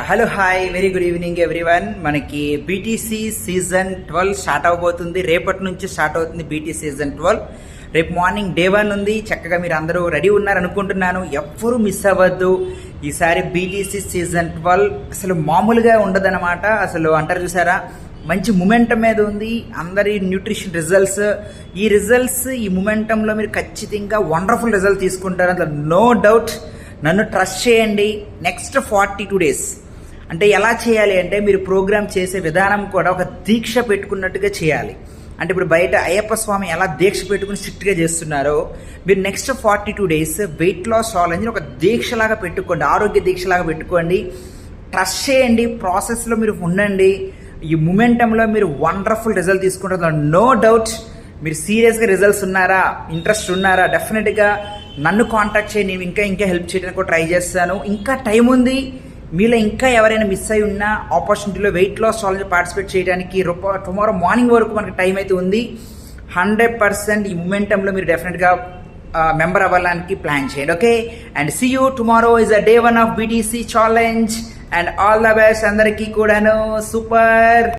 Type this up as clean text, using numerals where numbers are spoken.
Hello hi very good evening everyone. మనకి BTC season 12 start అవబోతుంది. రేపటి నుంచి స్టార్ట్ అవుతుంది బీటీసీ సీజన్ 12. రేపు మార్నింగ్ డే 1 ఉంది. చక్కగా మీరు అందరూ రెడీ ఉన్నారు అనుకుంటున్నాను. ఎవ్వరూ మిస్ అవ్వద్దు. ఈసారి బీటీసీ సీజన్ 12 అసలు మామూలుగా ఉండదన్నమాట. అసలు అంటారు చూసారా, మంచి మొమెంటం మీద ఉంది. అందరి న్యూట్రిషన్ రిజల్ట్స్, ఈ మొమెంటంలో మీరు ఖచ్చితంగా వండర్ఫుల్ రిజల్ట్ తీసుకుంటారు, అందులో నో డౌట్. నన్ను ట్రస్ట్ చేయండి. నెక్స్ట్ 42 days అంటే ఎలా చేయాలి అంటే, మీరు ప్రోగ్రామ్ చేసే విధానం కూడా ఒక దీక్ష పెట్టుకున్నట్టుగా చేయాలి. అంటే ఇప్పుడు బయట అయ్యప్ప స్వామి ఎలా దీక్ష పెట్టుకుని స్ట్రిక్ట్గా చేస్తున్నారో, మీరు next 42 days weight loss challenge ఒక దీక్షలాగా పెట్టుకోండి, ఆరోగ్య దీక్షలాగా పెట్టుకోండి. ట్రస్ట్ చేయండి, ప్రాసెస్లో మీరు ఉండండి. ఈ మొమెంటంలో మీరు వండర్ఫుల్ రిజల్ట్ తీసుకుంటారు, నో డౌట్. మీరు సీరియస్గా రిజల్ట్స్ ఉన్నారా, ఇంట్రెస్ట్ ఉన్నారా, డెఫినెట్గా నన్ను కాంటాక్ట్ చేయండి. నేను ఇంకా హెల్ప్ చేయడానికి కూడా ట్రై చేస్తాను. ఇంకా టైం ఉంది. మీలో ఇంకా ఎవరైనా మిస్ అయి ఉన్న ఆపర్చునిటీలో వెయిట్ లాస్ ఛాలెంజ్ పార్టిసిపేట్ చేయడానికి టుమారో మార్నింగ్ వరకు మనకి టైం అయితే ఉంది. 100% ఈ మూమెంటంలో మీరు డెఫినెట్గా మెంబర్ అవ్వడానికి ప్లాన్ చేయండి. Okay, and see you tomorrow is a day 1 of BTC challenge. And all the best అందరికీ కూడాను. సూపర్.